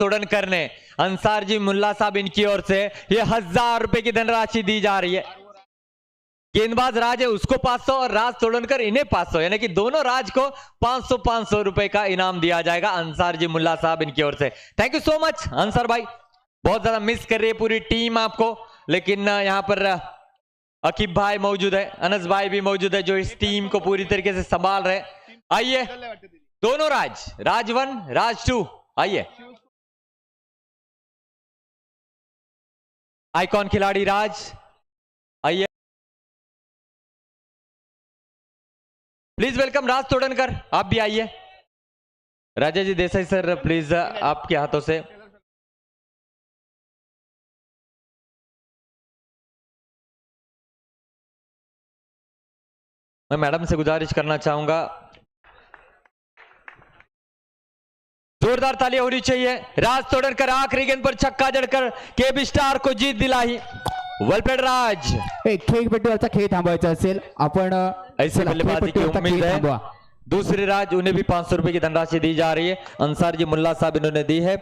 तोड़नकर ने अंसार जी मुल्ला साहब इनकी ओर से ये 1000 रुपए की धनराशि दी जा रही है। गेंदबाज राज है उसको 500 और राज तोड़नकर इन्हें 500, यानी कि दोनों राज को 500 रुपए का इनाम दिया जाएगा अंसार जी मुल्ला साहब इनकी ओर से। Thank you so much Ansar भाई, बहुत ज्यादा मिस कर रही है पूरी टीम आपको, लेकिन यहाँ पर अकीब भाई मौजूद है, अनस भाई भी मौजूद है जो इस टीम को पूरी तरीके से संभाल रहे। आइए दोनों राज 1 राज 2, आइए आइकॉन खिलाड़ी राज आइए, प्लीज वेलकम राज तोड़नकर, आप भी आइए। राजा जी देसाई सर प्लीज आपके हाथों से। मैं मैडम से गुजारिश करना चाहूंगा, जोरदार तालियां होनी चाहिए। राज तोड़नकर आखिरी गेंद पर छक्का जड़कर केबी स्टार को जीत दिलाई। वेलपेड राज, खेळपट्टीवरचा खेळ थांबवायचा असेल आपण ऐसे बल्लेबाजी की उम्मीद है। दूसरे राज उन्हें भी 500 रुपए की धनराशि दी जा रही है, अंसार जी मुल्ला साहब इन्होंने दी है।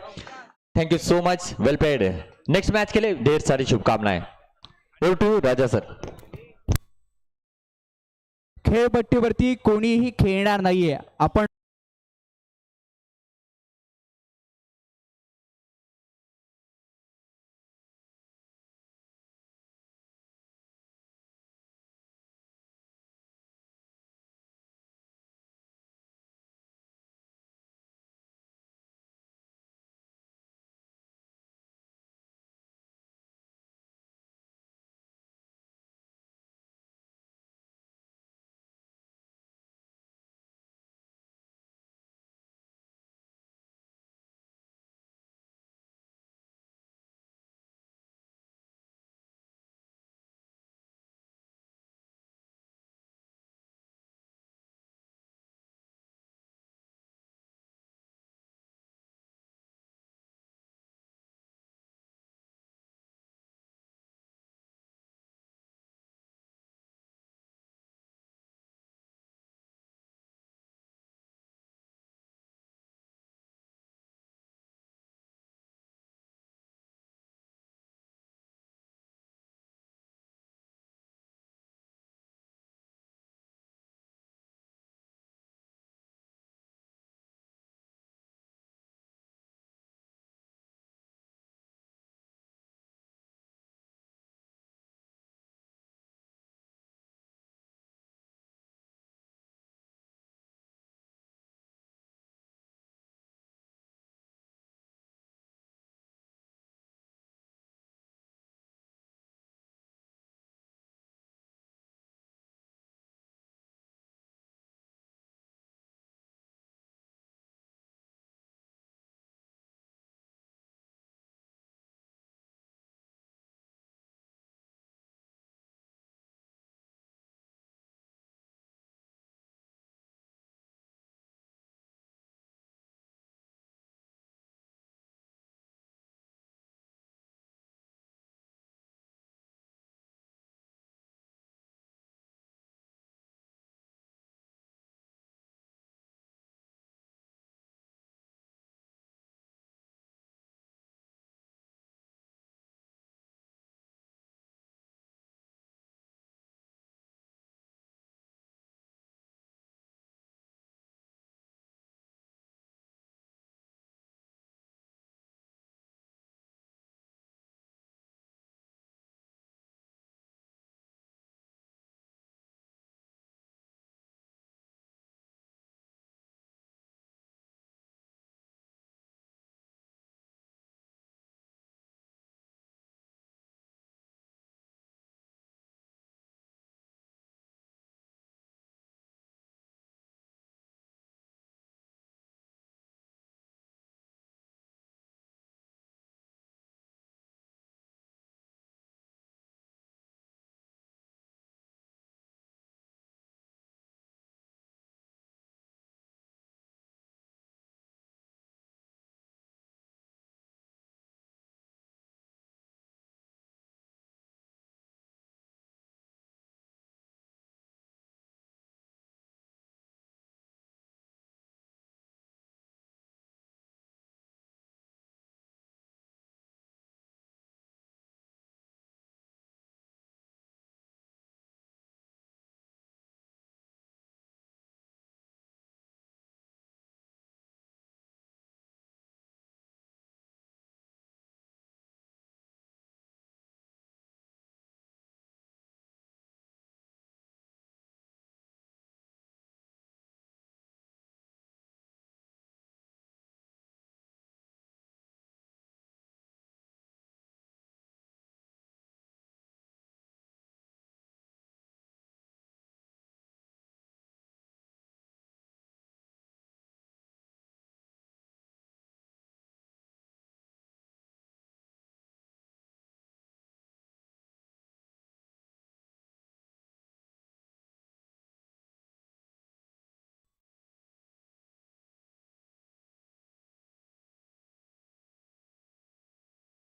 Thank you so much, well played. Next match के लिए ढेर सारी शुभकामनाएं। Over to Raja sir. खेळपट्टीवरती कोणीही खेळणार नाहीये, आपण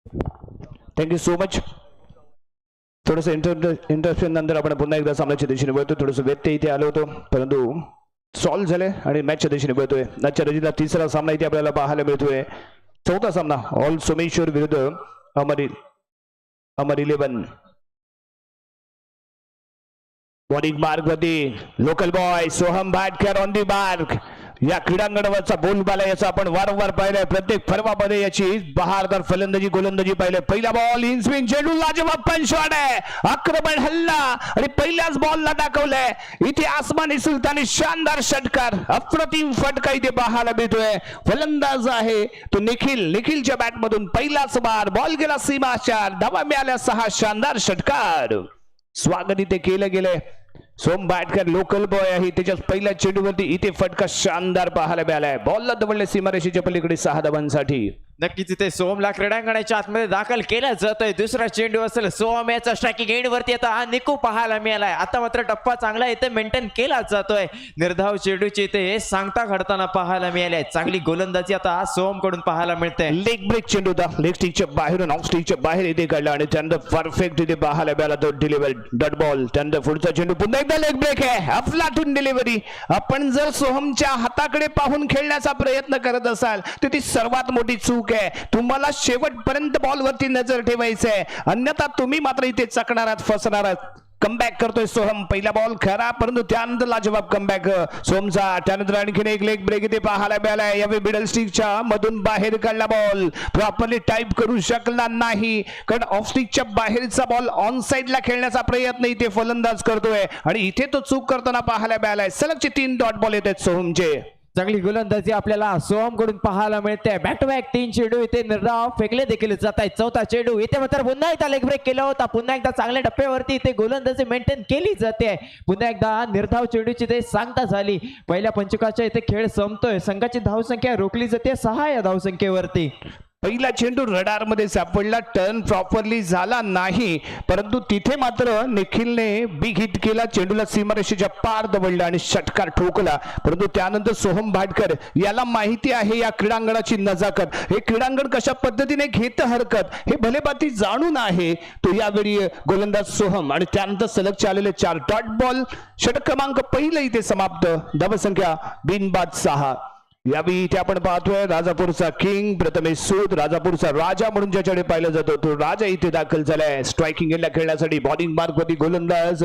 थँक्यू सो मच. थोडंसं इंटरप्शन नंतर आपण पुन्हा एकदा सामन्याच्या दिशेने वळतो. थोडंसं व्यत्यय इथे आलो होतो परंतु सॉल्व्ह झाले आणि मॅचच्या दिशेने वळतोय. आजच्या रजिता तिसरा सामना इथे आपल्याला पाहायला मिळतोय. चौथा सामना ऑल सोमेश्वर विरुद्ध अमर 11. बॉलिंग मार्क वरती local boy Soham Bhatkar on the mark. या क्रीडांगणावरचा बोलबाला याचा आपण वारंवार पाहिलंय. प्रत्येक फर्वामध्ये याची बहारदार फलंदाजी गोलंदाजी पाहिलंय. पहिला बॉल इन स्विंग चेंडू लाजवाब पण शॉट आहे. आक्रमण हल्ला आणि पहिल्याच बॉलला दाखवलंय. इथे आसमानी सुलतानी शानदार षटकार अप्रतिम फटका इथे पाहायला मिळतोय. फलंदाज आहे तो निखिलच्या बॅटमधून पहिलाच बार बॉल गेला सीमाचार. धावा मिळाल्या 6. शानदार षटकार. स्वागत इथे केलं गेलंय. सोम भाटकर लोकल बॉय आहे. त्याच्या पहिल्या चेंडूवरती इथे फटका शानदार पाहायला मिळालाय. बॉलला दवडले सीमारेषेच्या पलीकडे 6 धावांसाठी. नक्कीच इथे सोमला क्रीडांगणाच्या आतमध्ये दाखल केला जातोय. दुसरा चेंडू असेल सोम याचा स्ट्रायकिंग एंड वरती आता हा निकू पाहायला मिळालाय. आता मात्र टप्पा चांगला इथे मेंटेन केला जातोय. निर्धाव चेंडूची इथे सांगता घडताना पाहायला मिळाले. चांगली गोलंदाजी आता सोम कडून पाहायला मिळते. लेग ब्रेक चेंडू होता. लेग स्टिकच्या बाहेरून ऑफ स्टिकच्या बाहेर इथे काढला आणि त्यानंतर परफेक्ट इथे पाहायला मिळाला तो डिलिव्हर डॉट बॉल. त्यानंतर पुढचा चेंडू पुन्हा एकदा लेग ब्रेक आहे. अफलातून डिलिव्हरी. आपण जर सोहमच्या हाताकडे पाहून खेळण्याचा प्रयत्न करत असाल तर ती सर्वात मोठी चूक आहे. तुम्हाला शेवटपर्यंत बॉलवरती नजर ठेवायचंय. अन्यथा तुम्ही मात्र इथे चकणार आहात, फसणार आहात. कमबॅक करतोय सोहम. पहिला बॉल खरा परंतु त्यानंतर लाजवाब कमबॅक सोमचा. त्यानंतर आणखीन एक लेग ब्रेक इथे पाहायला मिळालाय. यावेळी मिडल स्टिकच्या मधून बाहेर काढला बॉल. प्रॉपरली टाईप करू शकला नाही कारण ऑफ स्टिकच्या बाहेरचा बॉल ऑन साइडला खेळण्याचा प्रयत्न इथे फलंदाज करतोय आणि इथे तो चूक करताना पाहायला मिळालाय. सलगचे 3 डॉट बॉल येत आहेत सोहमचे. चांगली गोलंदाजी आपल्याला सोहम कडून पाहायला मिळते. बॅक टू बॅक 3 चेंडू इथे निर्धाव फेकले देखील जात आहेत. चौथा चेंडू इथे मात्र पुन्हा एकदा लेग ब्रेक केला होता. पुन्हा एकदा चांगल्या टप्प्यावरती इथे गोलंदाजी मेंटेन केली जाते. पुन्हा एकदा निर्धाव चेंडूची इथे सांगता झाली. पहिल्या पंचकाच्या इथे खेळ संपतोय. संघाची धावसंख्या रोखली जाते 6 या धावसंख्येवरती. पहिला चेंडू रडार मध्ये सापडला. टर्न प्रॉपरली झाला नाही परंतु तिथे मात्र निखिलने बिग हिट केला. चेंडूला सीमारेषेच्या पार दवडला आणि षटकार ठोकला. परंतु त्यानंतर सोहम भाटकर याला माहिती आहे या क्रीडांगणाची नजाकत. हे क्रीडांगण कशा पद्धतीने घेत हरकत हे भलेबाती जाणून आहे तो. यावेळी गोलंदाज सोहम आणि त्यानंतर सलग आलेले 4 डॉट बॉल. षटक क्रमांक पहिलं इथे समाप्त. धावसंख्या बिनबाद 6. यावेळी इथे आपण पाहतोय राजापूरचा किंग प्रथमेश सूद, राजापूरचा राजा म्हणून ज्याच्याकडे पाहिलं जातो तो राजा इथे दाखल झालाय. स्ट्रायकिंग एंडला खेळण्यासाठी बॉलिंग मार्क वरती गोलंदाज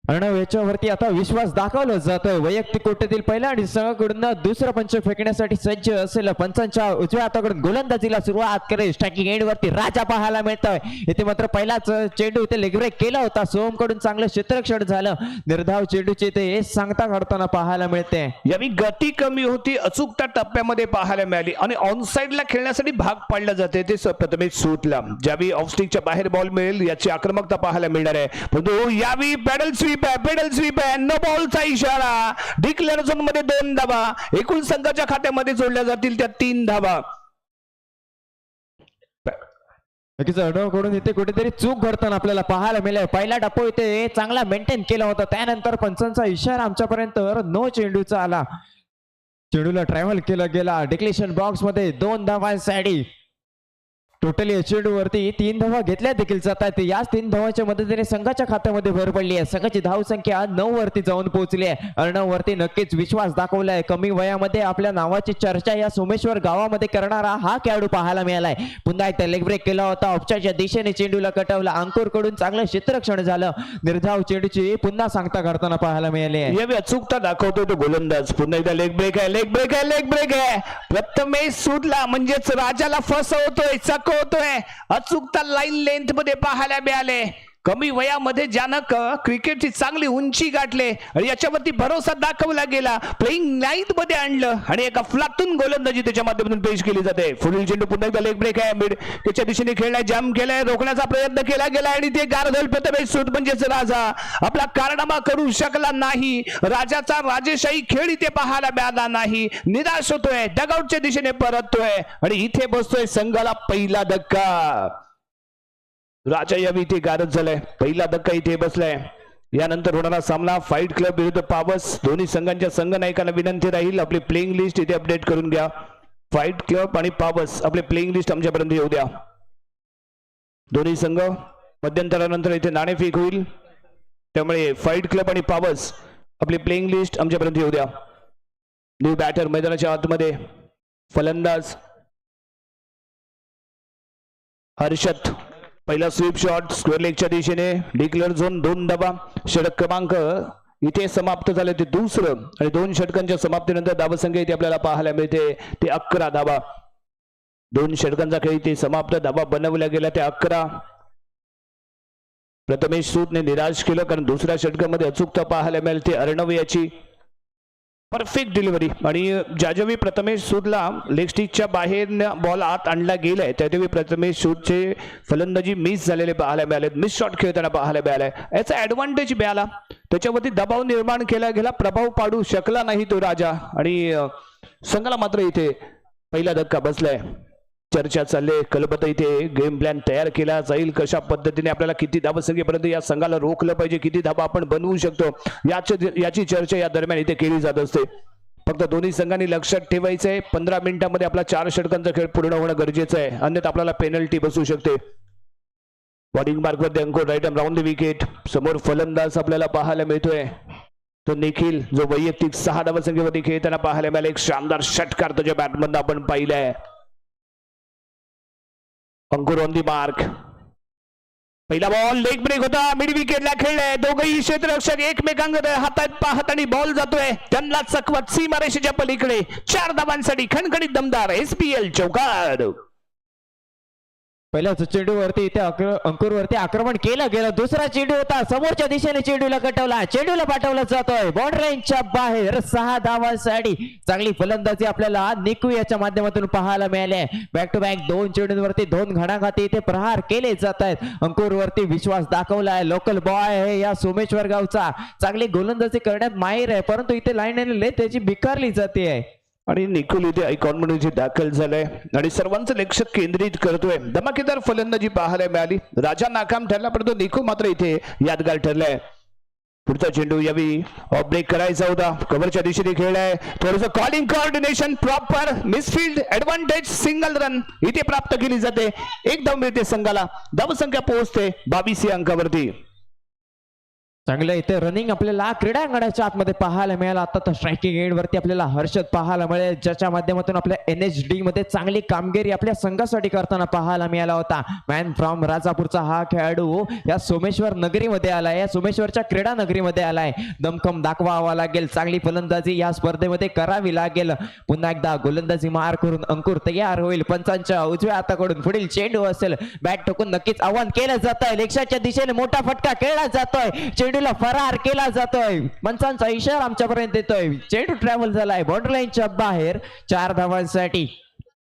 अर्णव याच्यावरती आता विश्वास दाखवला जातोय. वैयक्तिक कोट्यातील पहिला आणि संघाकडून दुसरा पंच फेकण्यासाठी सज्ज असेल. पंचांच्या उजव्या हाताकडून गोलंदाजीला सुरुवात करेल. स्ट्रायकिंग एंड वरती राजा पाहायला मिळतोय. इथे मात्र पहिलाच चेंडू इथे लेग ब्रेक केला होता. सोहम कडून चांगलं क्षेत्ररक्षण झालं. निर्धाव चेंडूचे इथे सांगता काढताना पाहायला मिळते. यावेळी गती कमी होती. अचूकता टप्प्यामध्ये पाहायला मिळाली आणि ऑन साइडला खेळण्यासाठी भाग पाडला जाते ते प्रथमेश सूदला. ज्यावेळी ऑफ स्टिकच्या बाहेर बॉल मिळेल याची आक्रमकता पाहायला मिळणार आहे. परंतु यावेळी पॅडल स्वीप आहे. नो बॉलचा इशारा. डिक्लेअर झोन मध्ये 2 धावा. एकूण संघाच्या खात्यामध्ये जोडल्या जातील त्या 3 धावा. नक्कीच अर्णवकडून इथे कुठेतरी चूक घडताना आपल्याला पाहायला मिळालं. पहिला टप्पा इथे चांगला मेंटेन केला होता. त्यानंतर पंचांचा इशारा आमच्यापर्यंत नो चेंडूचा आला. चेंडूला ट्रॅव्हल केला गेला. डिक्लेशन बॉक्स मध्ये 2 धावांसाठी. टोटली चेंडू वरती 3 धावा घेतल्या देखील जातात. याच 3 धावांच्या मदतीने संघाच्या खात्यामध्ये भर पडली आहे. संघाची धावसंख्या 9 वरती जाऊन पोहोचली आहे. अर्णव वरती नक्कीच विश्वास दाखवलाय. कमी वयामध्ये आपल्या नावाची चर्चा या सोमेश्वर गावामध्ये करणारा हा खेळाडू पाहायला मिळालाय. पुन्हा एकदा लेग ब्रेक केला होता. ऑफच्या दिशेने चेंडूला कटवला. अंकुर कडून चांगलं क्षेत्ररक्षण झालं. निर्धाव चेंडूची पुन्हा सांगता करताना पाहायला मिळाले. यावेळी अचूकता दाखवतोय तो गोलंदाज. पुन्हा एकदा लेग ब्रेक आहे. लेग ब्रेक आहे. लेग ब्रेक आहे. प्रथमेश सूदला म्हणजेच राजाला फसवतोय, चकवतोय. अचूकता लाईन लेंथ मध्ये पाहायला मिळाले. कमी वयामध्ये ज्यानं क्रिकेटची चांगली उंची गाठले आणि याच्यावरती भरोसा दाखवला गेला. प्लेइंग लाईन मध्ये आणलं आणि एका फ्लातून गोलंदाजी त्याच्या माध्यमातून पेश केली जाते. पुढील चेंडू पुन्हा एकदा लेग ब्रेक आहे. मिड त्याच्या दिशेने खेळलाय. जाम केलाय. रोखण्याचा प्रयत्न केला गेला आणि ते गारधल प्रथमेश सूद म्हणजेच राजा आपला कारनामा करू शकला नाही. राजाचा राजेशाही खेळ इथे पाहायला मिळाला नाही. निराश होतोय. डगआउटच्या दिशेने परततोय आणि इथे बसतोय संघाला पहिला धक्का. राजा यावेळी इथे गारद झालाय. पहिला धक्का इथे बसलाय. यानंतर होणारा सामना फाईट क्लब विरुद्ध पावस. दोन्ही संघांच्या संघ नायकांना विनंती राहील आपली प्लेइंग लिस्ट इथे अपडेट करून घ्या. फाईट क्लब आणि पावस आपले प्लेइंग लिस्ट आमच्यापर्यंत येऊ द्या. दोन्ही संघ मध्यंतरानंतर इथे नाणेफेक होईल, त्यामुळे फाईट क्लब आणि पावस आपली प्लेइंग लिस्ट आमच्यापर्यंत येऊ द्या. न्यू बॅटर मैदानाच्या आतमध्ये. फलंदाज हर्षद, पहिला स्वीप शॉट स्क्वेअर लेगच्या दिशेने, डिक्लेअर झोन 2 धावा. षटक क्रमांक इथे समाप्त झाले ते दुसरं, आणि 2 षटकांच्या समाप्तीनंतर धावसंख्या इथे आपल्याला पाहायला मिळते ते 11 धावा. 2 षटकांचा खेळ इथे समाप्त, धावा बनवल्या गेल्या ते 11. प्रथमेश सूदने निराश केलं, कारण दुसऱ्या षटकामध्ये अचूकता पाहायला मिळेल ते अर्णव याची परफेक्ट डिलिव्हरी. आणि ज्यावेळी प्रथमेश सूदला लेग स्टिकच्या बाहेर बॉल आत आणला गेलाय त्यावेळी प्रथमेश सूदचे फलंदाजी मिस झालेले पाहायला मिळाले, मिस शॉट खेळताना पाहायला मिळालाय. याचा ऍडव्हान्टेज मिळाला, त्याच्यावरती दबाव निर्माण केला गेला, प्रभाव पाडू शकला नाही तो राजा, आणि संघाला मात्र इथे पहिला धक्का बसलाय. चर्चा चालले, कलबत इथे गेम प्लॅन तयार केला जाईल, कशा पद्धतीने आपल्याला किती धावसंख्येपर्यंत या संघाला रोखलं पाहिजे, किती धावा आपण बनवू शकतो याची चर्चा या दरम्यान इथे केली जात असते. फक्त दोन्ही संघांनी लक्षात ठेवायचंय 15 मिनिटांमध्ये आपला 4 षटकांचा खेळ पूर्ण होणं गरजेचं आहे, अन्यथा आपल्याला पेनल्टी बसू शकते. बॉलिंग मार्कवरती Ankur right arm round the wicket. समोर फलंदाज आपल्याला पाहायला मिळतोय तो निखिल, जो वैयक्तिक 6 धावसंख्येवरती खेळताना पाहायला मिळाला. एक शानदार षटकार त्याच्या बॅटमधून आपण पाहिलाय. अंकुर ऑन दी मार्क. पहिला बॉल लेग ब्रेक होता, मिड विकेटला खेळलाय. दोघंही क्षेत्ररक्षक एकमेकांकडे हातात पाहत आणि बॉल जातोय त्यांना चकवत सीमारेषेच्या पलीकडे. 4 धावांसाठी खणखणीत दमदार SPL चौकार. पहिल्या चेंडूवरती इथे अंकुरवरती आक्रमण केलं गेलं. दुसरा चेंडू होता, समोरच्या दिशेने चेंडूला कटवला, चेंडूला पाठवला जातोय बॉर्डर लाईनच्या बाहेर. 6 धावांसाठी चांगली फलंदाजी आपल्याला निकू याच्या माध्यमातून पाहायला मिळाले. बॅक टू बॅक 2 चेंडूंवरती 2 घणाघाती इथे प्रहार केले जात आहेत. अंकुरवरती विश्वास दाखवलाय. लोकल बॉय आहे या सोमेश्वर गावचा, चांगली गोलंदाजी करण्यात माहीर आहे, परंतु इथे लाईन त्याची बिकारली जाते आहे. आणि निखिल इथे आयकॉन म्हणून दाखल झालाय आणि सर्वांचं लक्ष केंद्रित करतोय. धमाकेदार फलंदाजी पाहायला मिळाली. राजा नाकाम ठरला, परंतु निखू मात्र इथे यादगार ठरलाय. पुढचा चेंडू यावी ऑफ ब्रेक करायचा होता, कव्हरच्या दिशेने खेळलाय. थोडंसं calling coordination proper, misfield advantage, single run इथे प्राप्त केली जाते. 1 धाव मिळते संघाला, धावसंख्या पोहोचते 22 या अंकावरती. चांगलं इथे रनिंग आपल्याला क्रीडांगणाच्या आतमध्ये पाहायला मिळालं. आता तर स्ट्रायकिंग एंड वरती आपल्याला हर्षद पाहायला मिळेल, ज्याच्या माध्यमातून आपल्या NHD मध्ये चांगली कामगिरी आपल्या संघासाठी करताना पाहायला मिळाला होता. मॅन फ्रॉम राजापूरचा हा खेळाडू या सोमेश्वर नगरीमध्ये आलाय, या सोमेश्वरच्या क्रीडा नगरीमध्ये आलाय. दमखम दाखवावा लागेल, चांगली फलंदाजी या स्पर्धेमध्ये करावी लागेल. पुन्हा एकदा गोलंदाजी मार करून अंकुर तयार होईल. पंचांच्या उजव्या हाताकडून पुढील चेंडू असेल, बॅट ठोकून नक्कीच आव्हान केलं जात आहे. लेक्षाच्या दिशेने मोठा फटका खेळला जातोय, चेंडूला फरार केला जातोय. पंचांचा इशारा आमच्यापर्यंत येतोय. चेंडू ट्रॅव्हल झालाय बॉर्डर लाईनच्या बाहेर 4 धावांसाठी.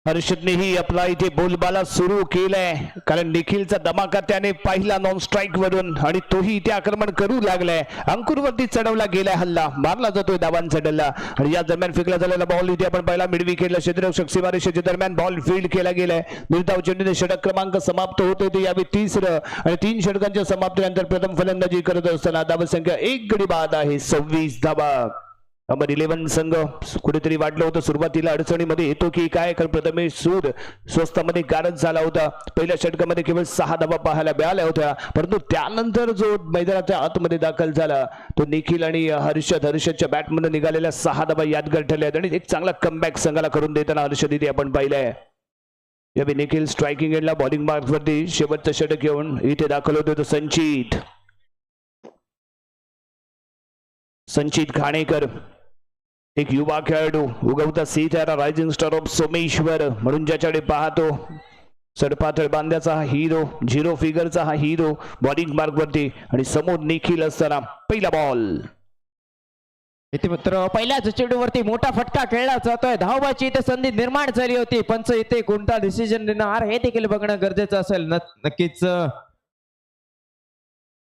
हर्षदनेही आपला इथे बोलबाला सुरू केलाय, कारण निखिलचा धमाका त्याने पाहिला नॉन स्ट्राईक वरून, आणि तोही इथे आक्रमण करू लागलाय. अंकुरवरती चढवला गेलाय, हल्ला मारला जातोय धावांचा डल्ला. आणि या दरम्यान फेकला झालेला बॉल इथे आपण पाहिला मिड विकेटला. क्षेत्ररक्षक सीमारेषेच्या दरम्यान बॉल फील्ड केला गेलाय. निर्धाव चेंडूने षटक क्रमांक समाप्त होते ते यावे 3रं, आणि 3 षटकांच्या समाप्तीनंतर प्रथम फलंदाजी करत असताना धावसंख्या 1 गडी बाद आहे 26 धावा. नंबर 11 संघ कुठेतरी वाटलं होतं सुरुवातीला अडचणीमध्ये येतो की काय, कारण प्रथमेश सूद स्वस्तामध्ये गारद झाला होता. पहिल्या षटकामध्ये केवळ 6 धावा पाहायला मिळाल्या होत्या, परंतु त्यानंतर जो मैदानाच्या आतमध्ये दाखल झाला तो निखिल आणि हर्षदच्या बॅटमधून निघालेल्या 6 धावा यादगार ठरल्या आणि एक चांगला कमबॅक संघाला करून देताना हर्षद इथे आपण पाहिलंय. यावेळी निखिल स्ट्रायकिंग एंडला बॉलिंग मार्कवरती शेवटचं षटक घेऊन इथे दाखल होतो संचित घाणेकर, एक युवा खेळाडू, उगवता सितारा, रायझिंग स्टार ऑफ सोमेश्वर म्हणून ज्याच्याकडे पाहतो. सडपातळ बांध्याचा हा हिरो, 0 फिगरचा हा हिरो बॉलिंग मार्कवरती, आणि समोर निखिल असताना पहिला बॉल. इथे मित्र पहिल्याच चेंडूवरती मोठा फटका खेळला जातोय. धावबाची इथे संधी निर्माण झाली होती. पंच इथे कोणता डिसिजन देणार हे देखील बघणं गरजेचं असेल. नक्कीच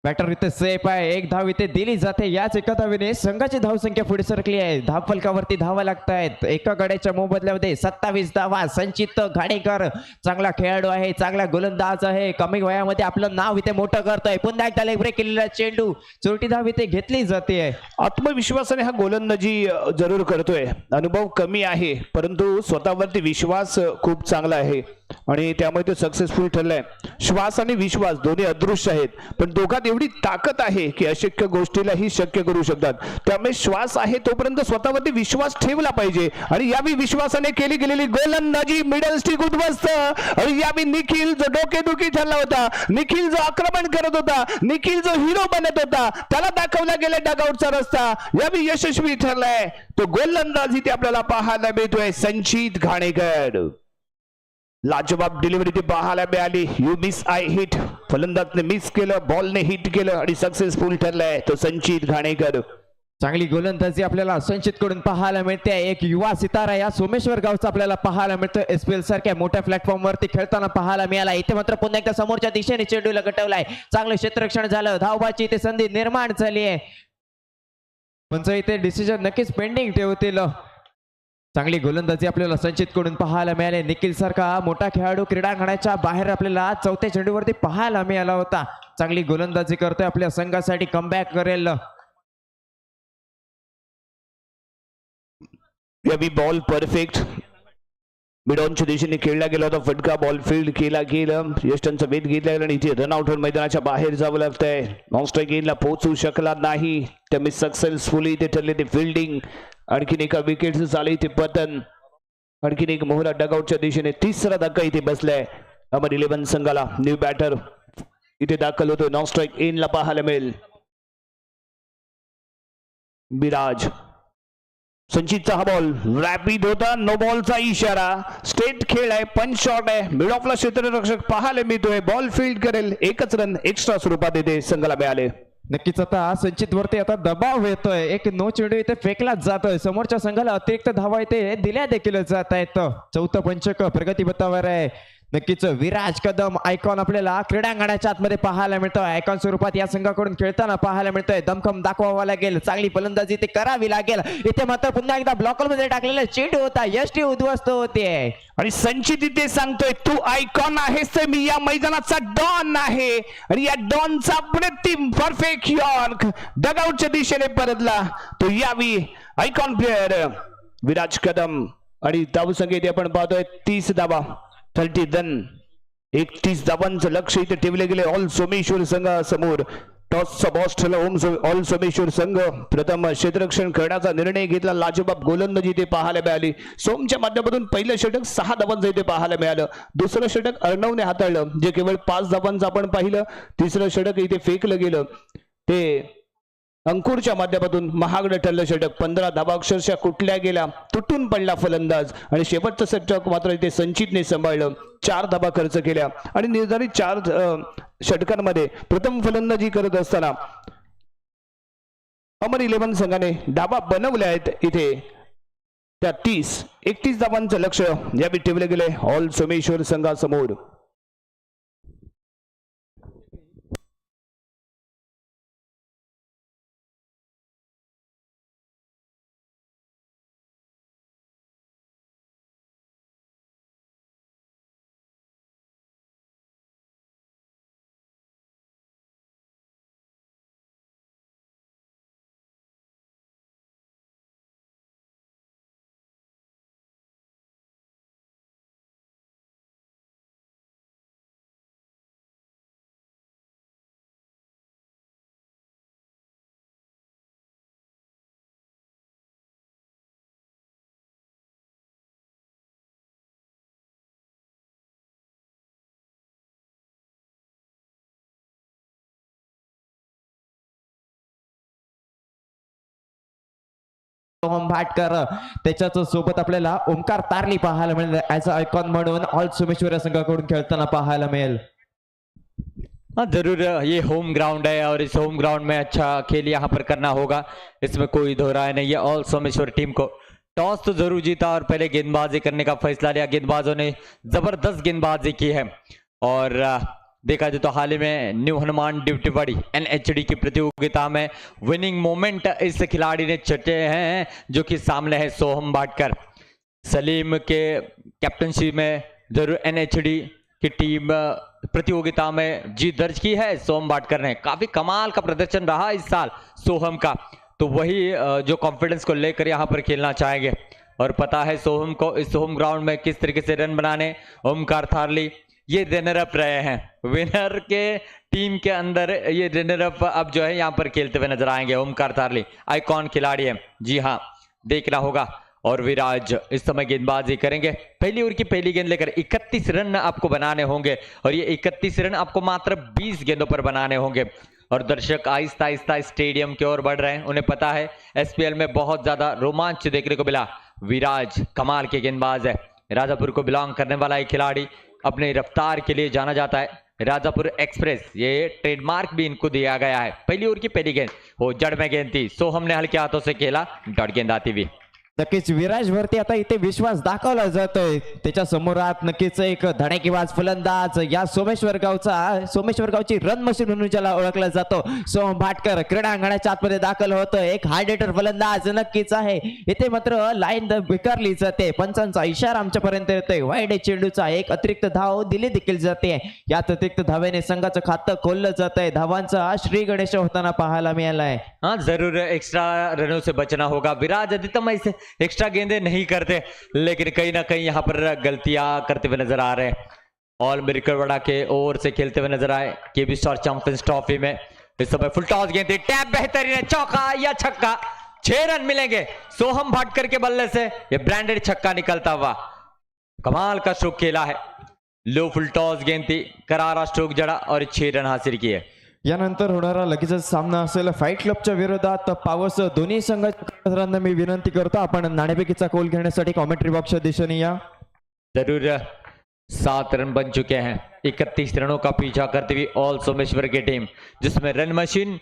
बॅटर इथे सेफ आहे. एक धाव इथे दिली जाते. याच एका धावेने संघाची धावसंख्या पुढे सरकली आहे. धाव फलकावरती धावा लागतायत. एका गड्याच्या मोबदल्यामध्ये 27 धावा. संचित घाणेकर चांगला खेळाडू आहे, चांगला गोलंदाज आहे, कमी वयामध्ये आपलं नाव इथे मोठं करतोय. पुन्हा एकदा लेग ब्रेक केलेला चेंडू, चोरटी धाव इथे घेतली जाते. आत्मविश्वासाने हा गोलंदाजी जरूर करतोय. अनुभव कमी आहे परंतु स्वतःवरती विश्वास खूप चांगला आहे आणि त्यामुळे तो सक्सेसफुल ठरलाय. श्वास आणि विश्वास दोन्ही अदृश्य आहेत पण दोघात एवढी ताकद आहे की अशक्य गोष्टीलाही शक्य करू शकतात. त्यामुळे श्वास आहे तोपर्यंत स्वतःवरती विश्वास ठेवला पाहिजे आणि यावी विश्वासाने केली गेलेली गोलंदाजी मिडल स्टिक उद्ध्वस्त. आणि यावी निखिल जो डोकेदुखी ठरला होता, निखिल जो आक्रमण करत होता, निखिल जो हिरो बनत होता, त्याला दाखवला गेला डगआउटचा रस्ता, यावी यशस्वी ठरलाय. तो गोलंदाज इथे आपल्याला पाहायला मिळतोय संचित घाणेकर. लाजवाब डिलिव्हरी ती पाहायला मिळाली. You miss I hit. फलंदाजने मिस केलं, बॉलने हिट केलं आणि सक्सेसफुल ठरलाय तो संचित घाणेकर. चांगली गोलंदाजी आपल्याला संचित कडून पाहायला मिळते. एक युवा सितारा या सोमेश्वर गावचा आपल्याला पाहायला मिळतोय. एसपीएल सारख्या मोठ्या प्लॅटफॉर्म वरती खेळताना पाहायला मिळाला. इथे मात्र पुन्हा एकदा समोरच्या दिशेने चेंडूला गटवलाय. चांगलं क्षेत्ररक्षण झालं. धावबाची इथे संधी निर्माण झाली आहे. पंच इथे डिसिजन नक्कीच पेंडिंग ठेवतील. चांगली गोलंदाजी आपल्याला संचित कडून पाहायला मिळाले. निखिल सारखा मोठा खेळाडू क्रीडांगणाच्या बाहेर आपल्याला चौथ्या चेंडूवरती पाहायला मिळाला होता. चांगली गोलंदाजी करतोय. आपल्या संघासाठी कमबॅक करेल. यावी बॉल परफेक्ट मिडॉनच्या दिशेने खेळला गेला होता. फटका बॉल फील्ड केला गेला. यष्टांचा वेध घेतला गेला आणि इथे रनआउट होऊन मैदानाच्या बाहेर जावं लागतंय. नॉन स्ट्राईक एंडला पोहोचू शकला नाही. त्यामुळे सक्सेसफुली इथे ठरले ते फिल्डिंग. आणखीन एका विकेटचं झालं इथे पतन. आणखीन एक मोहरा डगआउटच्या दिशेने. तिसरा धक्का इथे बसलाय अमर 11 संघाला. न्यू बॅटर इथे दाखल होतो. नॉन स्ट्राईक एंडला पाहायला मिळेल विराज. संचितचा हा बॉल रॅपिड होता. नो बॉलचा इशारा. स्टेट खेळ आहे. पंच शॉट आहे. मिड ऑफला क्षेत्ररक्षक पाहायला मिळतोय. बॉल फील्ड करेल. एकच रन एक्स्ट्रा स्वरूपात येते संघाला मिळाले. नक्कीच आता संचित वरती आता दबाव येतोय. एक नो चेंडू इथे फेकलाच जातोय. समोरच्या संघाला अतिरिक्त धावा इथे दिल्या देखील जात आहेत. चौथं पंचक प्रगतीपथावर आहे. नक्कीच विराज कदम आयकॉन आपल्याला क्रीडांगणाच्या आतमध्ये पाहायला मिळतोय. आयकॉन स्वरूपात या संघाकडून खेळताना पाहायला मिळतोय. दमखम दाखवावा लागेल. चांगली फलंदाजी इथे करावी लागेल. इथे मात्र पुन्हा एकदा ब्लॉकर मध्ये टाकलेला चेंडू होता. यष्टी उद्ध्वस्त होते आणि संचित इथे सांगतोय तू आयकॉन आहेस तर मी या मैदानाचा डॉन आहे. आणि या डॉनचा प्रतिम परफेक्ट यॉर्क डगआउटच्या दिशेने परतला. तो यावी आयकॉन प्लेअर विराज कदम. आणि धावसंख्या इथे आपण पाहतोय 30 धावा. 30 रन. 31 धावांचं लक्ष इथे ठेवले गेले ऑल सोमेश्वर संघासमोर. टॉसचा बॉस ठरला ऑल सोमेश्वर संघ. प्रथम क्षेत्ररक्षण करण्याचा निर्णय घेतला. लाजवाब गोलंदाजी इथे पाहायला मिळाली. सोमच्या माध्यमातून पहिलं षटक 6 धावांचं इथे पाहायला मिळालं. दुसरं षटक अर्णवने हाताळलं जे केवळ 5 धावांचं आपण पाहिलं. तिसरं षटक इथे फेकलं गेलं ते अंकुरच्या माध्यमातून महागडं ठरलं षटक. 15 धावा अक्षरशः कुठल्या गेल्या. तुटून पडला फलंदाज. आणि शेवटचं षटक मात्र इथे संचितने सांभाळलं. 4 धावा खर्च केल्या आणि निर्धारित 4 षटकांमध्ये प्रथम फलंदाजी करत असताना अमर 11 संघाने धावा बनवल्या आहेत. इथे त्या 31 धावांचं लक्ष यावेळी ठेवले गेले ऑल सोमेश्वर संघासमोर. सोहम भाटकर त्याच्याच सोबत आपल्याला ओमकार तारली पाहायला मिळेल. ऍज अ आयकॉन म्हणून ऑल सोमेश्वर संघाकडून खेळताना पाहायला मिळेल. हाँ जरूर ये होम ग्राउंड है और इस होम ग्राउंड में अच्छा खेल यहाँ पर करना होगा. इसमें कोई दो राय नहीं है. ऑल सोमेश्वर टीम को टॉस तो जरूर जीता और पहले गेंदबाजी करने का फैसला लिया. गेंदबाजों ने जबरदस्त गेंदबाजी की है और देखा जाए तो हाल ही में न्यू हनुमान डिवटीवाड़ी NHD की प्रतियोगिता में विनिंग मोमेंट इस खिलाड़ी ने चटे हैं, जो कि सामने है सोहम भाटकर। सलीम के कैप्टनशिप में जरूर NHD की टीम प्रतियोगिता में जीत दर्ज की है। सोहम भाटकर ने काफी कमाल का प्रदर्शन रहा इस साल सोहम का, तो वही जो कॉन्फिडेंस को लेकर यहाँ पर खेलना चाहेंगे। और पता है सोहम को इस होम ग्राउंड में किस तरीके से रन बनाने। ओमकार थारली ये रनर अप रहे हैं, विनर के टीम के अंदर ये रनर अप अब जो है यहाँ पर खेलते हुए नजर आएंगे। ओमकार थारली आइकॉन खिलाड़ी है, जी हाँ, देखना होगा। और विराज इस समय गेंदबाजी करेंगे। पहली ओवर की पहली गेंद लेकर 31 रन आपको बनाने होंगे, और ये 31 रन आपको मात्र 20 गेंदों पर बनाने होंगे। और दर्शक आहिस्ता आहिस्ता स्टेडियम की ओर बढ़ रहे हैं, उन्हें पता है SPL में बहुत ज्यादा रोमांच देखने को मिला। विराज कमाल के गेंदबाज है, राजापुर को बिलोंग करने वाला एक खिलाड़ी, अपने रफ्तार के लिए जाना जाता है। राजापुर एक्सप्रेस ये ट्रेडमार्क भी इनको दिया गया है। पहली ओवर की पहली गेंद वो जड़ में गेंद थी, सोहम ने हल्के हाथों से खेला, डॉट गेंद आती हुई। नक्कीच विराज वरती आता इथे विश्वास दाखवला जातोय, त्याच्या समोरात नक्कीच एक धडाकेबाज फलंदाज या सोमेश्वर गावची रन मशीन म्हणून ज्याला ओळखला जातो सोहम भाटकर क्रीडांगणाच्या आतमध्ये दाखल होतं। एक हार्ड हिटर फलंदाज नक्कीच आहे, इथे मात्र लाईन बेकारली जाते, पंचांचा इशारा आमच्यापर्यंत येतोय। वाईड चेंडूचा एक अतिरिक्त धाव दिली देखील जाते, यात अतिरिक्त धावेने संघाचं खातं खोललं जात आहे। धावांचा श्री गणेश होताना पाहायला मिळालाय। हाँ जरूर एक्स्ट्रा रनों से बचना होगा। विराज अधिकतम ऐसे एक्स्ट्रा गेंदे नहीं करते, लेकिन कहीं ना कहीं यहाँ पर गलतियां करते हुए नजर आ रहे हैं। ऑल मिरकलवाड़ा के ओवर से खेलते हुए नजर आए KB स्टार चैंपियंस ट्रॉफी में। इस समय फुल टॉस गेंद थी, टैप बेहतरीन है, चौका या छक्का, 6 रन मिलेंगे सोहम भाटकर के बल्ले से। ये ब्रांडेड छक्का निकलता हुआ, कमाल का स्ट्रोक खेला है। लो फुल टॉस गेंद थी, करारा स्ट्रोक जड़ा और 6 रन हासिल किए। यानंतर होणारा लगेचच सामना असेल फाईट क्लबच्या विरोधात पावस। दोन्ही संघांना मी विनंती करतो आपण नाणेफेकीचा कौल घेण्यासाठी कॉमेंट्री बॉक्सच्या दिशेने या। जरूर 7 रन बन चुके हैं, 31 रनों का पीछा करती हुई ऑल सोमेश्वर की टीम, जिसमें run machine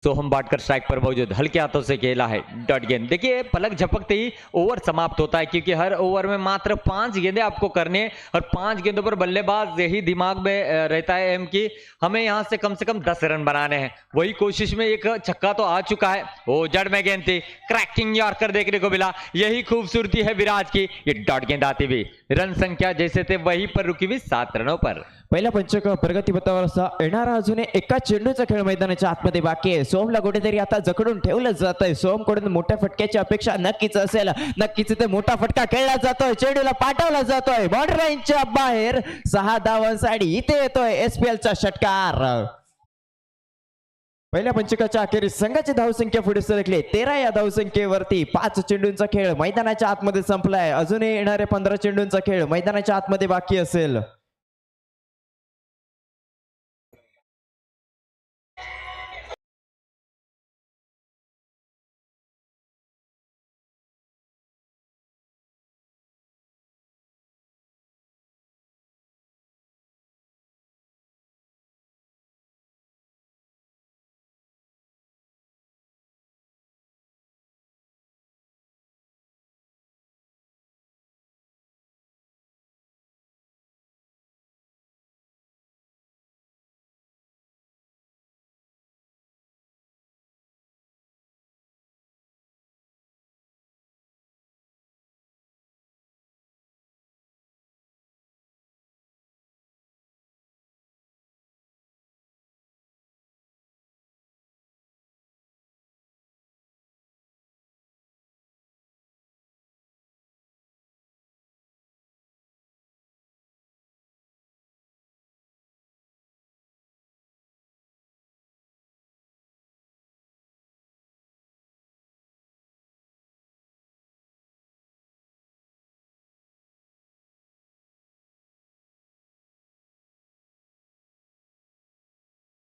Soham Bhatkar strike पर मौजूद, हल्के हाथों से खेला है, डॉट गेंद। देखिए पलक झपकते ही ओवर समाप्त होता है, क्योंकि हर ओवर में मात्र 5 गेंदें आपको करनी है, और 5 गेंदों पर बल्लेबाज यही दिमाग में रहता है एम कि हमें यहां से कम 10 रन बनाने हैं। वही कोशिश में एक छक्का तो आ चुका है, वो जड़ में गेंद थी, क्रैकिंग यॉर्कर देखने को मिला। यही खूबसूरती है विराज की, ये डॉट गेंद आती हुई। रन संख्या जैसे थे वहीं पर रुकी हुई 7 रनों पर। पहिल्या पंचक प्रगतीपथावर असा येणारा अजून एका चेंडूचा खेळ मैदानाच्या आतमध्ये बाकी आहे। सोमला कुठेतरी आता जखडून ठेवलं जात आहे, सोमकडून मोठ्या फटक्याची अपेक्षा नक्कीच असेल, नक्कीच इथे मोठा फटका खेळला जातोय, चेंडूला पाठवला जातोय बॉर्डर लाईनच्या बाहेर, 6 धावांसाठी इथे येतोय SPLचा षटकार। पहिल्या पंचकाच्या अखेरीस संघाची धावसंख्या पुढे सरकली 13 या धावसंख्येवरती। 5 चेंडूंचा खेळ मैदानाच्या आतमध्ये संपलाय, अजूनही येणारे 15 चेंडूंचा खेळ मैदानाच्या आतमध्ये बाकी असेल।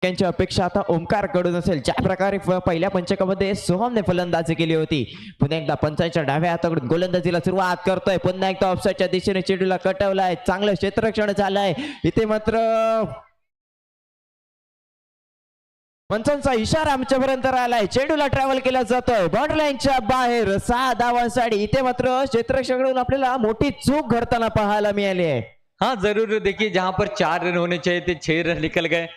त्यांची अपेक्षा आता ओमकार कडून असेल। ज्या प्रकारे पहिल्या पंचकामध्ये सोहमने फलंदाजी केली होती, पुन्हा एकदा पंचांच्या डाव्या हाताकडून गोलंदाजीला सुरुवात करतोय, पुन्हा एकदा ऑफसाईडच्या दिशेने चेंडूला कटवलाय, चांगलं क्षेत्ररक्षण झालंय, इथे मात्र पंचांचा इशारा आमच्यापर्यंत आलाय, चेंडूला ट्रॅव्हल केला जातोय बॉर्डर लाईनच्या बाहेर, 6 धावांसाठी इथे मात्र क्षेत्ररक्षकाकडून आपल्याला मोठी चूक घडताना पाहायला मिळाली आहे। हाँ जरूर, देखिए जहां पर 4 रन होने चाहिए थे 6 रन निकल गए।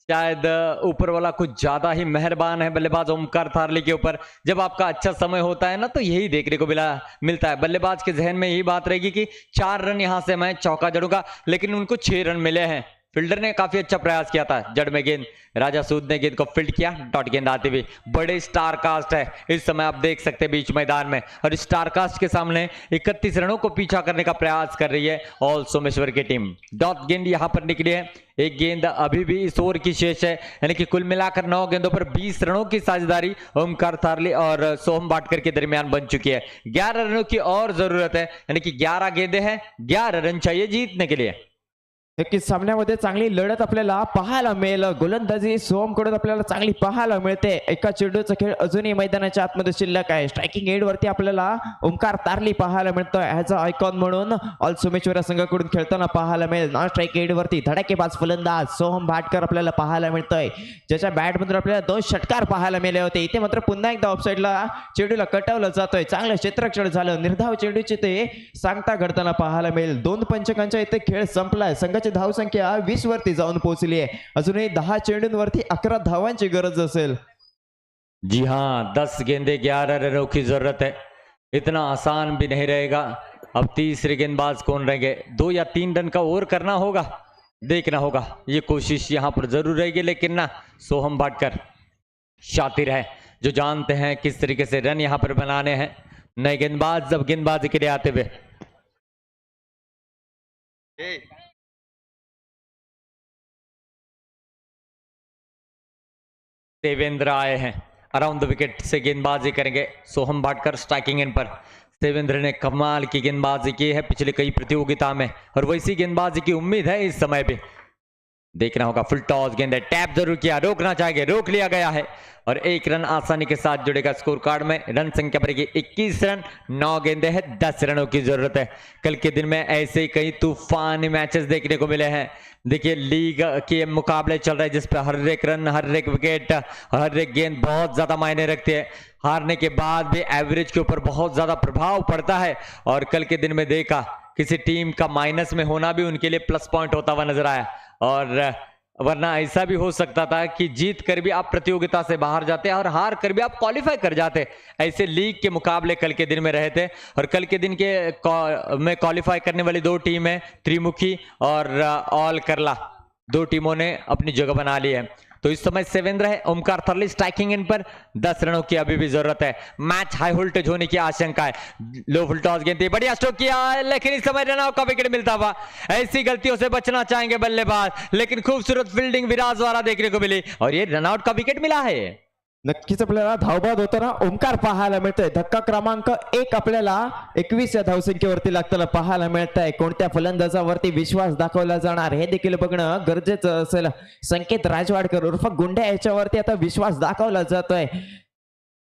शायद ऊपर वाला कुछ ज्यादा ही मेहरबान है बल्लेबाज ओमकार थारली के ऊपर। जब आपका अच्छा समय होता है ना तो यही देखने को मिलता है। बल्लेबाज के जहन में यही बात रहेगी कि 4 रन यहां से मैं चौका जड़ूंगा, लेकिन उनको 6 रन मिले हैं। फील्डर ने काफी अच्छा प्रयास किया था। जड़ में गेंद, राजा सूद ने गेंद को फील्ड किया, डॉट गेंद आती हुई। बड़े स्टार कास्ट है इस समय, आप देख सकते हैं बीच मैदान में, और स्टार कास्ट के सामने 31 रनों को पीछा करने का प्रयास कर रही है ऑल सोमेश्वर की टीम। डॉट गेंद यहां पर निकली है। एक गेंद अभी भी इस ओवर की शेष है, यानी कि कुल मिलाकर 9 गेंदों पर 20 रनों की साझेदारी ओमकार थारली और सोहम भाटकर के दरमियान बन चुकी है। 11 रनों की और जरूरत है, यानी कि 11 गेंदें हैं, 11 रन चाहिए जीतने के लिए। नक्कीच सामन्यामध्ये चांगली लढत आपल्याला पाहायला मिळेल। गोलंदाजी सोहमकडून आपल्याला चांगली पाहायला मिळते। एका चेंडूचा खेळ अजूनही मैदानाच्या आतमध्ये शिल्लक आहे। स्ट्रायकिंग एंड वरती आपल्याला ओमकार तारली पाहायला मिळतोय ॲज अ आयकॉन म्हणून ऑल सोमेश्वर संघाकडून खेळताना पाहायला मिळेल। नॉन स्ट्राईक एंड वरती धडाकेबाज फलंदाज सोहम भाटकर आपल्याला पाहायला मिळतोय, ज्याच्या बॅट मधून आपल्याला 2 षटकार पाहायला मिळाले होते। इथे मात्र पुन्हा एकदा ऑफसाईडला चेंडूला कटवलं जातोय। चांगलं क्षेत्ररक्षण झालं, निर्धाव चेंडूचे ते सांगता घडताना पाहायला मिळेल। 2 पंचकांच्या इथे खेळ संपलाय। संघाची धाव संख्या 20 वरती जाऊन पोहोचली आहे। अजूनही 10 चेंडूंवरती 11 धावांची गरज असेल। जी हाँ, 10 गेंदे 11 रनों की जरूरत है। इतना आसान भी नहीं रहेगा। अब तीसरे गेंदबाज कौन रहेंगे? 2 या 3 रन का ओवर करना होगा, देखना होगा। ये कोशिश यहाँ पर जरूर रहेगी, लेकिन ना सोहम भाटकर शातिर है, जो जानते हैं किस तरीके से रन यहाँ पर बनाने हैं। नए गेंदबाज जब गेंदबाजी के लिए आते हुए देवेंद्र आए हैं, अराउंड द विकेट से गेंदबाजी करेंगे सोहम भाटकर। स्ट्राइकिंग एंड पर देवेंद्र ने कमाल की गेंदबाजी की है पिछले कई प्रतियोगिता में, और वैसी गेंदबाजी की उम्मीद है इस समय भी। देखना होगा, फुल टॉस गेंद है, टैप जरूर किया, रोकना चाहेंगे, रोक लिया गया है, और 1 रन आसानी के साथ जुड़ेगा स्कोर कार्ड में। रन संख्या पड़ेगी 21 रन, 9 गेंदे हैं, 10 रनों की जरूरत है। कल के दिन में ऐसे ही कई तूफानी मैचेस देखने को मिले हैं। देखिए लीग के मुकाबले चल रहे हैं जिस पर हर एक रन, हर एक विकेट, हर एक गेंद बहुत ज्यादा मायने रखती है। हारने के बाद भी एवरेज के ऊपर बहुत ज्यादा प्रभाव पड़ता है, और कल के दिन में देखा किसी टीम का माइनस में होना भी उनके लिए प्लस पॉइंट होता हुआ नजर आया। और वरना ऐसा भी हो सकता था कि जीत कर भी आप प्रतियोगिता से बाहर जाते और हार कर भी आप क्वालिफाई कर जाते। ऐसे लीग के मुकाबले कल के दिन में रहे थे, और कल के दिन के में क्वालिफाई करने वाली 2 टीमें त्रिमुखी और ऑल करला, 2 टीमों ने अपनी जगह बना ली है। तो इस समय सेवेंद्र है, ओमकार थारली स्ट्राइकिंग इन पर 10 रनों की अभी भी जरूरत है। मैच हाई वोल्टेज होने की आशंका है। लो फुल टॉस गेंद थी, बढ़िया स्ट्रोक किया, लेकिन इस समय रन आउट का विकेट मिलता हुआ। ऐसी गलतियों से बचना चाहेंगे बल्लेबाज, लेकिन खूबसूरत फील्डिंग विराज द्वारा देखने को मिली, और ये रन आउट का विकेट मिला है। नक्कीच आपल्याला धावबाद होताना ओमकार पाहायला मिळतोय। धक्का क्रमांक 1 आपल्याला 21 या धावसंख्येवरती लागताना पाहायला मिळत आहे। कोणत्या फलंदाजावरती विश्वास दाखवला जाणार हे देखील बघणं गरजेचं असेल। संकेत राजवाडकर उर्फ गुंड्या याच्यावरती आता विश्वास दाखवला जातोय।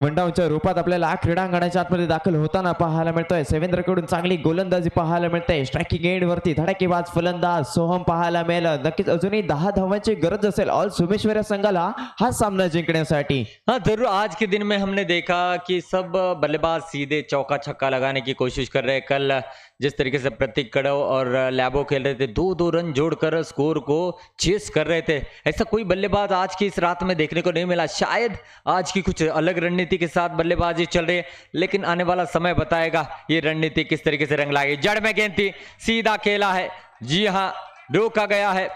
वनडाऊनच्या रूपात आपल्याला क्रीडांगणाच्या आतमध्ये दाखल होताना पाहायला मिळतोय। सेवेंद्रकडून चांगली गोलंदाजी पाहायला मिळते। स्ट्रायकिंग एंड वरती धडाकेबाज फलंदाज सोहम पाहायला मिळेल। नक्कीच अजूनही 10 धावांची गरज असेल ऑल सोमेश्वर या संघाला हा सामना जिंकण्यासाठी। हाँ जरूर, आज के दिन में हमने देखा कि सब बल्लेबाज सीधे चौका छक्का लगाने की कोशिश कर रहे हैं। कल जिस तरीके से प्रतीक कड़व और लैबो खेल रहे थे, 2-2 रन जोड़कर स्कोर को चेस कर रहे थे, ऐसा कोई बल्लेबाज आज की इस रात में देखने को नहीं मिला। शायद आज की कुछ अलग रणनीति के साथ बल्लेबाजी चल रही है, लेकिन आने वाला समय बताएगा ये रणनीति किस तरीके से रंग लाएगी। जड़ में गेंद थी, सीधा खेला है, जी हाँ रोका गया है,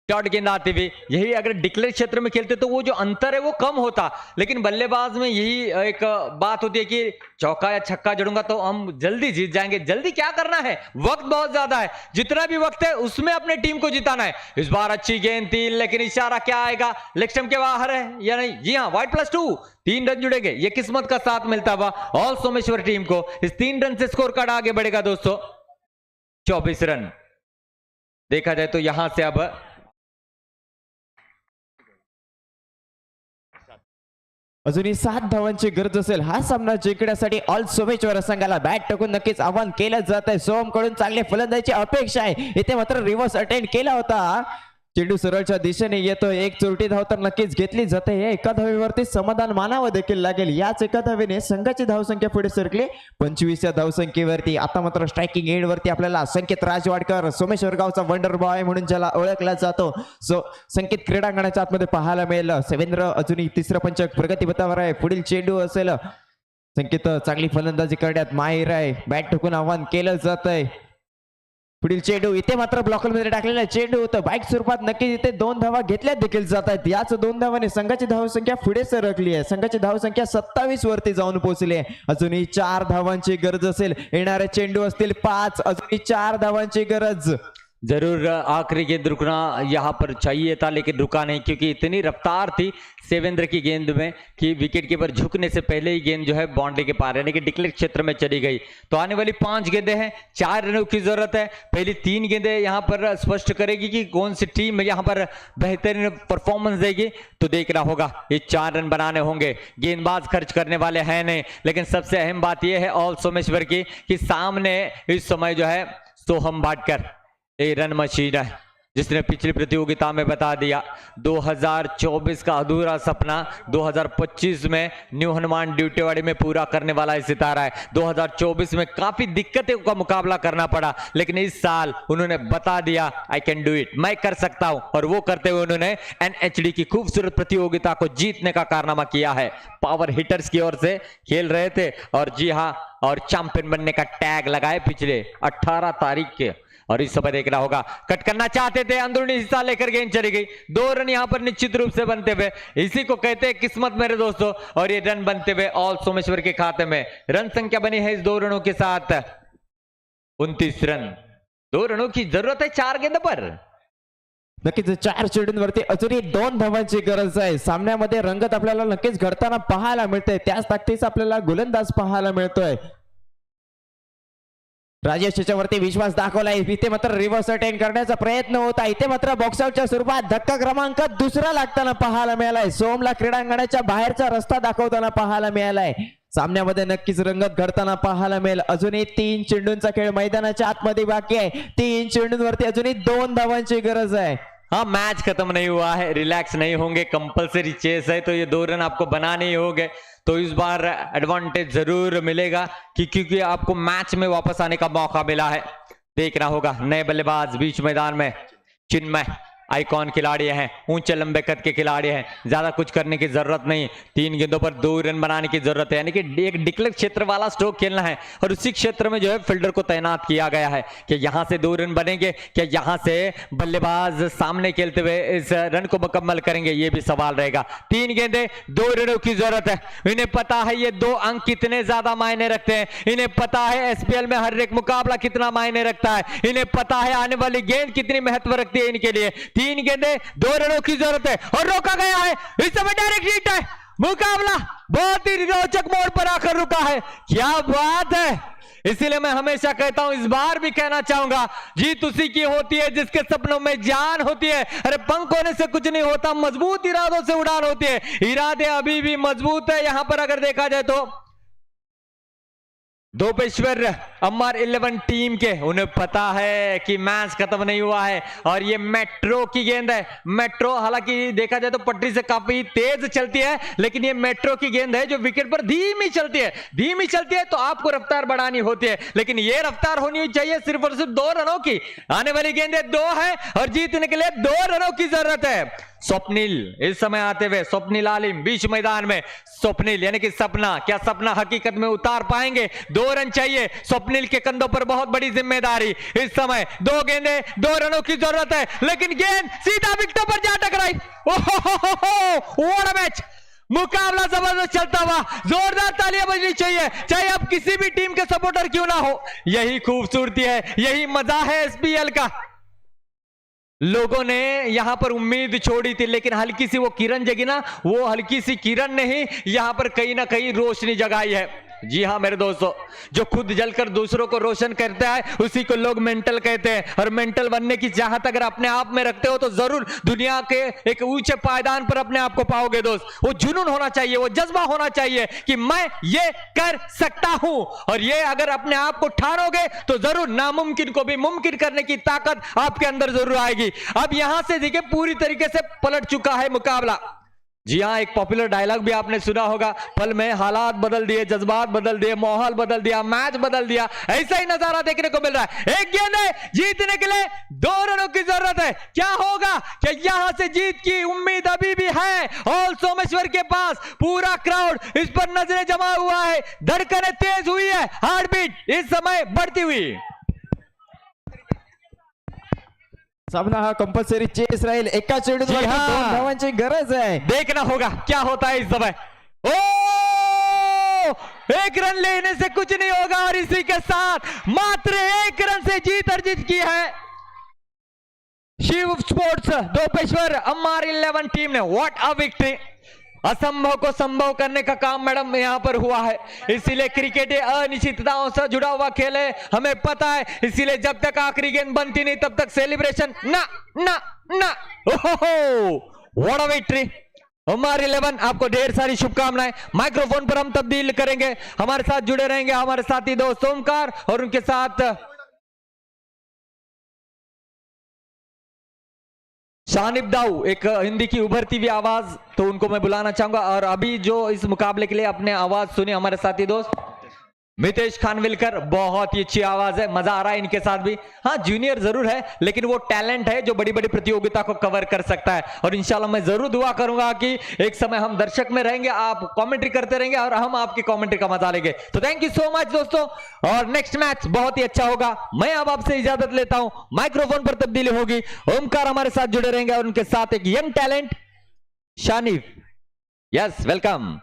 डॉट गेंद आती हुई। यही अगर डिक्लेयर क्षेत्र में खेलते तो वो जो अंतर है वो कम होता, लेकिन बल्लेबाज में यही एक बात होती है कि चौका या छक्का जड़ूंगा तो हम जल्दी जीत जाएंगे। जल्दी क्या करना है, वक्त बहुत ज्यादा है, जितना भी वक्त है उसमें अपने टीम को जिताना है। इस बार अच्छी गेंद थी, लेकिन इशारा क्या आएगा, लेग स्टंप के बाहर है या नहीं? जी हाँ, वाइड +2, 3 रन जुड़ेंगे। ये किस्मत का साथ मिलता हुआ ऑल सोमेश्वर टीम को। इस 3 रन से स्कोर कार्ड आगे बढ़ेगा दोस्तों 24 रन। देखा जाए तो यहां से अब अजूनही 7 धावांची गरज असेल हा सामना जिंकण्यासाठी ऑल सोमेश्वर संघाला। बॅट टाकून नक्कीच आव्हान केलं जात आहे। सोहम कडून चांगले फलंदाजीची अपेक्षा आहे। इथे मात्र रिव्हर्स अटेंड केला होता चेंडू सरळच्या दिशेने येतोय, एक चोरटी धाव तर नक्कीच घेतली जाते. या एका धावेवरती समाधान मानावं देखील लागेल. याच एका धावेने संघाची धावसंख्या पुढे सरकली 25 या धावसंख्येवरती. आता मात्र स्ट्रायकिंग एंड वरती आपल्याला संकेत राजवाडकर, सोमेश्वर गावचा वंडर बॉय म्हणून ज्याला ओळखला जातो, संकेत क्रीडांगणाच्या आतमध्ये पाहायला मिळेल. सेवेंद्र अजूनही तिसरं पंचक प्रगतीपथावर आहे. पुढील चेंडू असेल, संकेत चांगली फलंदाजी करण्यात माहिर आहे. बॅट ठोकून आव्हान केलं जात आहे. पुढील चेंडू इथे मात्र ब्लॉकर मध्ये टाकलेला चेंडू होतं. बाईक स्वरूपात नक्कीच इथे 2 धावा घेतल्या देखील जात आहेत. याच 2 धावाने संघाची धावसंख्या पुढे सरकली आहे. संघाची धावसंख्या 27 वरती जाऊन पोहोचली आहे. अजूनही 4 धावांची गरज असेल. येणारे चेंडू असतील 5. अजूनही 4 धावांची गरज. जरूर आखिरी गेंद रुकना यहाँ पर चाहिए था, लेकिन रुका नहीं क्योंकि इतनी रफ्तार थी सेवेंद्र की गेंद में कि विकेट कीपर झुकने से पहले ही गेंद जो है बाउंड्री के पार यानी कि डिक्लेयर क्षेत्र में चली गई. तो आने वाली 5 गेंदें हैं, 4 रनों की जरूरत है. पहली 3 गेंदें यहाँ पर स्पष्ट करेगी कि कौन सी टीम यहाँ पर बेहतरीन परफॉर्मेंस देगी. तो देखना होगा, ये 4 रन बनाने होंगे. गेंदबाज खर्च करने वाले हैं नहीं, लेकिन सबसे अहम बात यह है ऑल सोमेश्वर की कि सामने इस समय जो है सोहम भाटकर ये रन मशीन है, जिसने पिछली प्रतियोगिता में बता दिया 2024 का अधूरा सपना 2025 में न्यू हनुमान ड्यूटीवाड़ी में पूरा करने वाला है सितारा है. 2024 में काफी दिक्कतों का मुकाबला करना पड़ा, लेकिन इस साल उन्होंने बता दिया आई कैन डू इट, मैं कर सकता हूं. और वो करते हुए उन्होंने NHD की खूबसूरत प्रतियोगिता को जीतने का कारनामा किया है. पावर हिटर्स की ओर से खेल रहे थे और जी हां, और चैंपियन बनने का टैग लगाए पिछले 18 तारीख के. और इस समय देखना होगा, कट करना चाहते थे, अंदरूनी हिस्सा लेकर गेंद चली गई. 2 रन यहां पर निश्चित रूप से बनते हुए, इसी को कहते हैं किस्मत मेरे दोस्तों. और ये रन बनते हुए ऑल सोमेश्वर के खाते में रन संख्या बनी है इस 2 रनों के साथ 29 रन. 2 रनों की जरूरत है 4 गेंद पर. नक्कीच 4 चेंडूंवरती अजूनही 2 धावांची गरज आहे. सामन्यामध्ये रंगत आपल्याला नक्कीच घडताना पाहायला मिळते. त्याच ताकदीचा आपल्याला गोलंदाज पाहायला मिळतोय. राजेश याच्यावरती विश्वास दाखवलाय. इथे मात्र रिव्हर्स अटेंड करण्याचा प्रयत्न होता. इथे मात्र बॉक्स आउटच्या स्वरूपात धक्का क्रमांक 2 लागताना पाहायला मिळालाय. सोमला क्रीडांगणाच्या बाहेरचा रस्ता दाखवताना पाहायला मिळालाय. सामन्यामध्ये नक्कीच रंगत घडताना पाहायला मिळेल. अजूनही 3 चेंडूंचा खेळ मैदानाच्या आतमध्ये बाकी आहे. 3 चेंडूंवरती अजूनही 2 धावांची गरज आहे. हाँ, मैच खत्म नहीं हुआ है, रिलैक्स नहीं होंगे, कंपलसरी चेस है, तो ये 2 रन आपको बनाने ही होंगे. तो इस बार एडवांटेज जरूर मिलेगा क्योंकि आपको मैच में वापस आने का मौका मिला है. देखना होगा, नए बल्लेबाज बीच मैदान में चिन्मय आइकॉन खिलाड़ी हैं, ऊंचे लंबे कद के खिलाड़ी हैं. ज्यादा कुछ करने की जरूरत नहीं, 3 गेंदों पर 2 रन बनाने की जरूरत है. यानी कि एक डिक्लेयर क्षेत्र वाला स्ट्रोक खेलना है और उसी क्षेत्र में जो है फील्डर को तैनात किया गया है कि यहां से 2 रन बनेंगे, क्या यहां से बल्लेबाज सामने खेलते हुए इस रन को मुकम्मल करेंगे, ये भी सवाल रहेगा. 3 गेंदें 2 रनों की जरूरत है. इन्हें पता है ये 2 अंक कितने ज्यादा मायने रखते हैं. इन्हें पता है SPL में हर एक मुकाबला कितना मायने रखता है. इन्हें पता है आने वाली गेंद कितनी महत्व रखती है इनके लिए. 3 गेंदें 2 रनों की जरूरत है और रोका गया है. इस समय डायरेक्ट हिट है. मुकाबला बहुत ही रोचक मोड़ पर आकर रुका है. क्या बात है. इसीलिए मैं हमेशा कहता हूं, इस बार भी कहना चाहूंगा, जीत उसी की होती है जिसके सपनों में जान होती है. अरे पंख होने से कुछ नहीं होता, मजबूत इरादों से उड़ान होती है. इरादे अभी भी मजबूत है. यहां पर अगर देखा जाए तो दोपेश्वर अमर 11 टीम के उन्हें पता है कि मैच खत्म नहीं हुआ है और ये मेट्रो की गेंद है. मेट्रो हालांकि देखा जाए तो पटरी से काफी तेज चलती है, लेकिन ये मेट्रो की गेंद है जो विकेट पर धीमी चलती है. धीमी चलती है तो आपको रफ्तार बढ़ानी होती है, लेकिन ये रफ्तार होनी चाहिए सिर्फ और सिर्फ 2 रनों की. आने वाली गेंदें 2 है और जीतने के लिए 2 रनों की जरूरत है. स्वप्निल इस समय आते हुए, स्वप्निल आलिम बीच मैदान में. स्वप्निल यानी कि सपना, क्या सपना हकीकत में उतार पाएंगे. 2 रन चाहिए. स्वप्निल के कंधों पर बहुत बड़ी जिम्मेदारी. इस समय 2 गेंदें 2 रनों की जरूरत है, लेकिन गेंद सीधा विकेटों पर जा टकराई. What a match. मुकाबला जबरदस्त चलता हुआ, जोरदार तालियां बजनी चाहिए, चाहे अब किसी भी टीम के सपोर्टर क्यों ना हो. यही खूबसूरती है, यही मजा है SPL का. लोगों ने यहां पर उम्मीद छोड़ी थी, लेकिन हल्की सी वो किरण जगी ना, वो हल्की सी किरण ने ही यहां पर कहीं ना कहीं रोशनी जगाई है. जी हाँ मेरे दोस्तों, जो खुद जलकर दूसरों को रोशन करता है उसी को लोग मेंटल कहते हैं। और मेंटल बनने की चाहत अगर अपने आप में रखते हो तो जरूर दुनिया के एक ऊंचे पायदान पर अपने आप को पाओगे दोस्त। वो जुनून होना चाहिए, वो जज्बा होना चाहिए कि मैं ये कर सकता हूं, और ये अगर अपने आप को ठानोगे तो जरूर नामुमकिन को भी मुमकिन करने की ताकत आपके अंदर जरूर आएगी। अब यहां से देखिए पूरी तरीके से पलट चुका है मुकाबला। जी हाँ, एक पॉपुलर डायलॉग भी आपने सुना होगा, पल में हालात बदल दिए, जज्बात बदल दिए, माहौल बदल दिया, मैच बदल दिया। ऐसा ही नजारा देखने को मिल रहा है। एक गेंद है, जीतने के लिए 2 रनों की जरूरत है। क्या होगा? क्या यहां से जीत की उम्मीद अभी भी है? और सोमेश्वर के पास पूरा क्राउड इस पर नजरें जमा हुआ है, धड़कनें तेज हुई है, हार्ट बीट इस समय बढ़ती हुई। सामना हा कंपल्सरी चेस राहील, एका चेंडूत जी फक्त हाँ. 2 धावांची गरज आहे. देखना होगा क्या होता है इस समय। ओ, 1 रन लेने से कुछ नहीं होगा, और इसी के साथ मात्र 1 रन से जीत अर्जित की है शिव स्पोर्ट्स दोपेश्वर अम्मार 11 टीम ने। What a victory! असंभव को संभव करने का काम मैडम यहां पर हुआ है। इसीलिए क्रिकेट अनिश्चितताओं से जुड़ा हुआ खेल है, हमें पता है। इसीलिए जब तक आखिरी गेंद बनती नहीं तब तक सेलिब्रेशन ना ना ना। ओहो, व्हाट अ विक्ट्री! हमारे 11 आपको ढेर सारी शुभकामनाएं। माइक्रोफोन पर हम तब्दील करेंगे, हमारे साथ जुड़े रहेंगे हमारे साथी दोस्त ओमकार और उनके साथ शानिब दाऊ, एक हिंदी की उभरती हुई आवाज, तो उनको मैं बुलाना चाहूंगा। और अभी जो इस मुकाबले के लिए अपने आवाज सुनी हमारे साथी दोस्त मितेश खानविलकर, बहुत ही अच्छी आवाज है, मजा आ रहा है इनके साथ भी। हाँ, जूनियर जरूर है लेकिन वो टैलेंट है जो बड़ी बड़ी प्रतियोगिता को कवर कर सकता है। और इंशाल्लाह मैं जरूर दुआ करूंगा कि एक समय हम दर्शक में रहेंगे, आप कमेंट्री करते रहेंगे और हम आपकी कमेंट्री का मजा लेंगे। तो थैंक यू सो मच दोस्तों, और नेक्स्ट मैच बहुत ही अच्छा होगा। मैं अब आपसे इजाजत लेता हूं, माइक्रोफोन पर तब्दीली होगी, ओमकार हमारे साथ जुड़े रहेंगे और उनके साथ एक young talent Shanib. Yes, welcome.